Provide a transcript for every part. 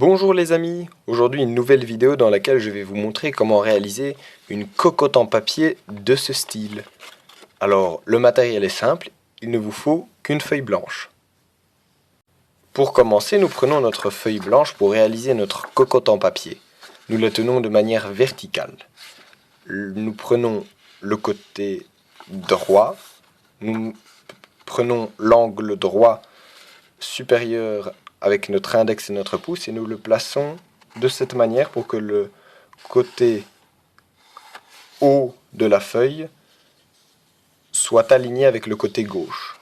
Bonjour les amis, aujourd'hui une nouvelle vidéo dans laquelle je vais vous montrer comment réaliser une cocotte en papier de ce style. Alors le matériel est simple, il ne vous faut qu'une feuille blanche. Pour commencer, nous prenons notre feuille blanche pour réaliser notre cocotte en papier. Nous la tenons de manière verticale. Nous prenons le côté droit, nous prenons l'angle droit supérieur avec notre index et notre pouce et nous le plaçons de cette manière pour que le côté haut de la feuille soit aligné avec le côté gauche.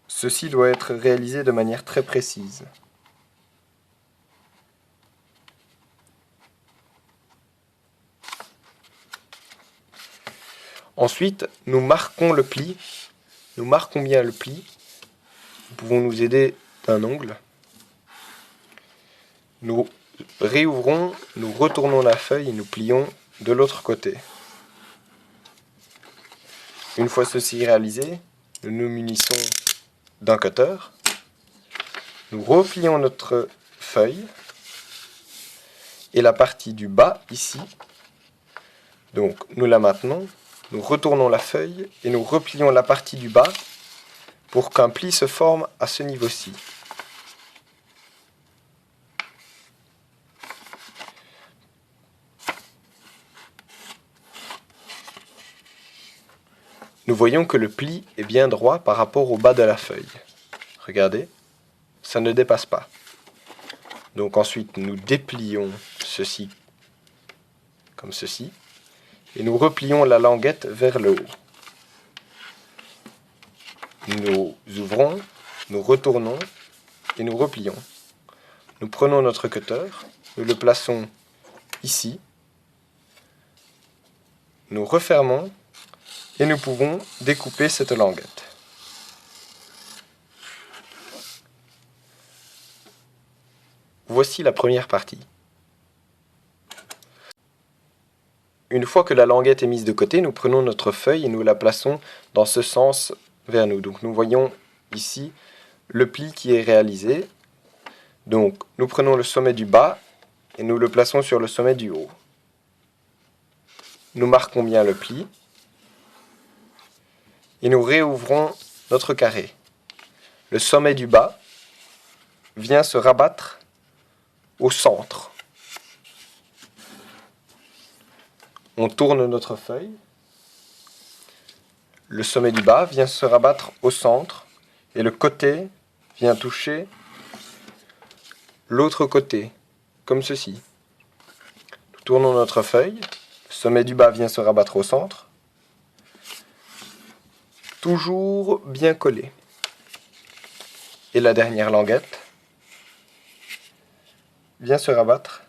Ceci doit être réalisé de manière très précise. Ensuite, nous marquons le pli. Nous marquons bien le pli. Nous pouvons nous aider d'un ongle. Nous réouvrons, nous retournons la feuille et nous plions de l'autre côté. Une fois ceci réalisé, nous nous munissons d'un cutter. Nous replions notre feuille et la partie du bas ici. Donc nous la maintenons, nous retournons la feuille et nous replions la partie du bas pour qu'un pli se forme à ce niveau-ci. Nous voyons que le pli est bien droit par rapport au bas de la feuille. Regardez, ça ne dépasse pas. Donc ensuite nous déplions ceci comme ceci et nous replions la languette vers le haut. Nous ouvrons, nous retournons et nous replions. Nous prenons notre cutter, nous le plaçons ici, nous refermons et nous pouvons découper cette languette. Voici la première partie. Une fois que la languette est mise de côté, nous prenons notre feuille et nous la plaçons dans ce sens vers nous. Donc nous voyons ici le pli qui est réalisé. Donc nous prenons le sommet du bas et nous le plaçons sur le sommet du haut. Nous marquons bien le pli et nous réouvrons notre carré. Le sommet du bas vient se rabattre au centre. On tourne notre feuille. Le sommet du bas vient se rabattre au centre et le côté vient toucher l'autre côté, comme ceci. Nous tournons notre feuille. Le sommet du bas vient se rabattre au centre. Toujours bien collé. Et la dernière languette vient se rabattre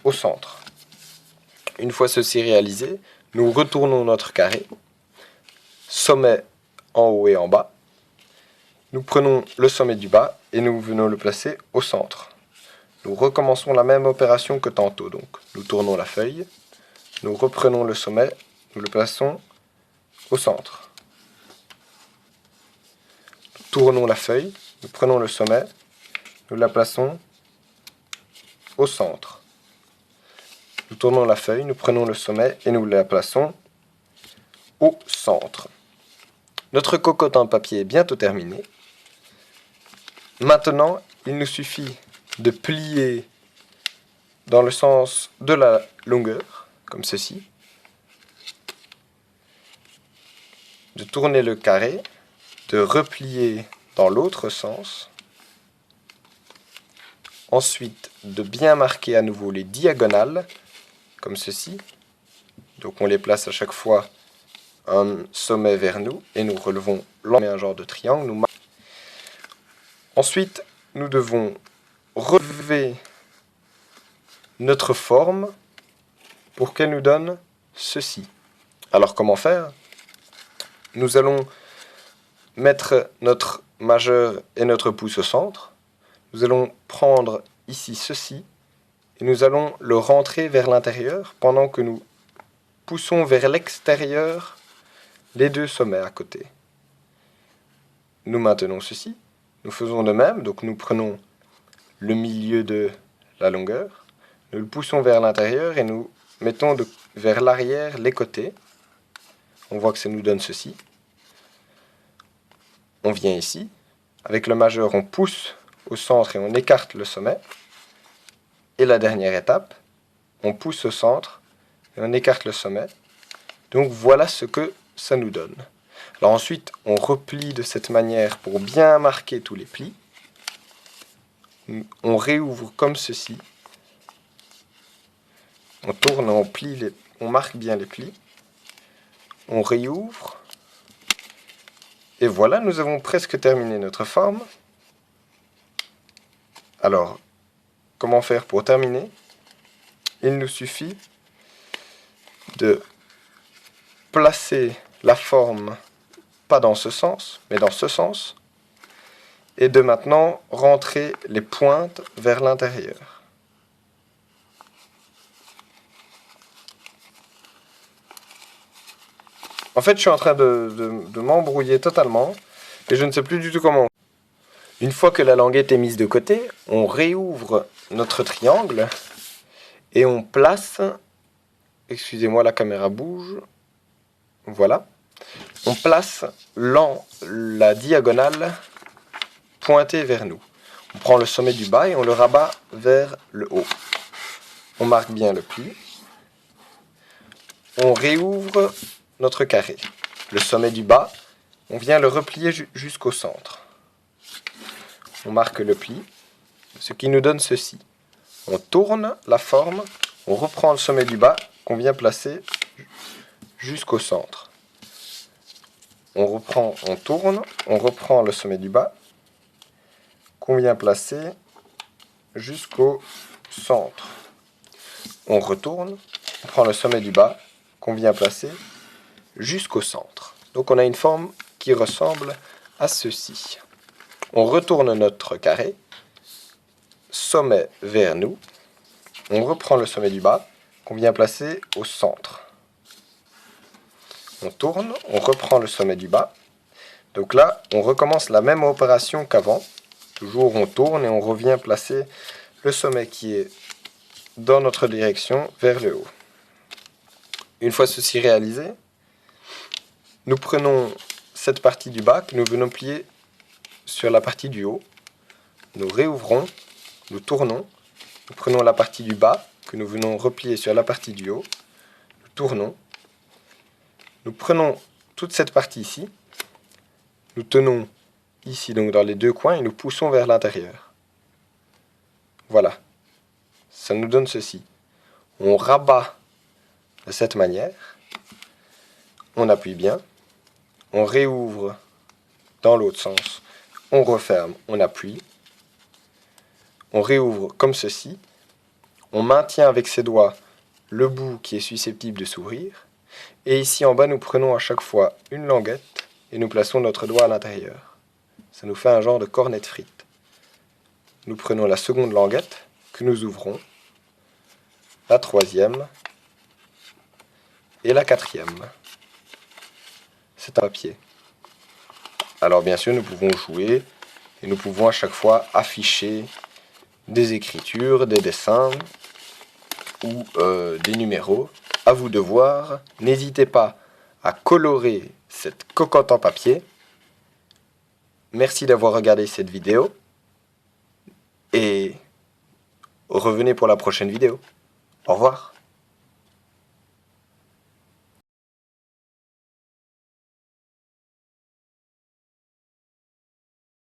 au centre. Une fois ceci réalisé, nous retournons notre carré, sommet en haut et en bas. Nous prenons le sommet du bas et nous venons le placer au centre. Nous recommençons la même opération que tantôt. Donc, nous tournons la feuille, nous reprenons le sommet, nous le plaçons au centre. Nous tournons la feuille, nous prenons le sommet, nous la plaçons au centre. Nous tournons la feuille, nous prenons le sommet et nous la plaçons au centre. Notre cocotte en papier est bientôt terminée. Maintenant, il nous suffit de plier dans le sens de la longueur, comme ceci. De tourner le carré, de replier dans l'autre sens. Ensuite, de bien marquer à nouveau les diagonales, comme ceci. Donc on les place à chaque fois un sommet vers nous et nous relevons un genre de triangle. Ensuite, nous devons relever notre forme pour qu'elle nous donne ceci. Alors comment faire? Nous allons mettre notre majeur et notre pouce au centre. Nous allons prendre ici ceci et nous allons le rentrer vers l'intérieur pendant que nous poussons vers l'extérieur les deux sommets à côté. Nous maintenons ceci, nous faisons de même, donc nous prenons le milieu de la longueur, nous le poussons vers l'intérieur et nous mettons vers l'arrière les côtés. On voit que ça nous donne ceci. On vient ici, avec le majeur on pousse au centre et on écarte le sommet. Et la dernière étape, on pousse au centre et on écarte le sommet. Donc voilà ce que ça nous donne. Alors ensuite, on replie de cette manière pour bien marquer tous les plis. On réouvre comme ceci. On tourne, on plie, on marque bien les plis. On réouvre. Et voilà, nous avons presque terminé notre forme. Alors, comment faire pour terminer? Il nous suffit de placer la forme, pas dans ce sens, mais dans ce sens, et de maintenant rentrer les pointes vers l'intérieur. En fait, je suis en train de m'embrouiller totalement, et je ne sais plus du tout comment. Une fois que la languette est mise de côté, on réouvre notre triangle, et on place, excusez-moi la caméra bouge, voilà, on place la diagonale pointée vers nous. On prend le sommet du bas et on le rabat vers le haut. On marque bien le pli. On réouvre notre carré. Le sommet du bas, on vient le replier jusqu'au centre. On marque le pli, ce qui nous donne ceci. On tourne la forme, on reprend le sommet du bas qu'on vient placer jusqu'au centre. On tourne, on reprend le sommet du bas qu'on vient placer jusqu'au centre. On retourne, on prend le sommet du bas qu'on vient placer jusqu'au centre. Donc on a une forme qui ressemble à ceci. On retourne notre carré, sommet vers nous, on reprend le sommet du bas qu'on vient placer au centre. On tourne, on reprend le sommet du bas. Donc là, on recommence la même opération qu'avant. Toujours on tourne et on revient placer le sommet qui est dans notre direction vers le haut. Une fois ceci réalisé, nous prenons cette partie du bas que nous venons plier sur la partie du haut. Nous réouvrons, nous tournons, nous prenons la partie du bas que nous venons replier sur la partie du haut, nous tournons, nous prenons toute cette partie ici, nous tenons ici donc dans les deux coins et nous poussons vers l'intérieur. Voilà, ça nous donne ceci. On rabat de cette manière, on appuie bien, on réouvre dans l'autre sens, on referme, on appuie, on réouvre comme ceci, on maintient avec ses doigts le bout qui est susceptible de s'ouvrir, et ici en bas nous prenons à chaque fois une languette et nous plaçons notre doigt à l'intérieur. Ça nous fait un genre de cornet de frites. Nous prenons la seconde languette que nous ouvrons, la troisième et la quatrième. C'est un papier. Alors bien sûr nous pouvons jouer et nous pouvons à chaque fois afficher des écritures, des dessins ou des numéros. À vous de voir. N'hésitez pas à colorer cette cocotte en papier. Merci d'avoir regardé cette vidéo et revenez pour la prochaine vidéo. Au revoir.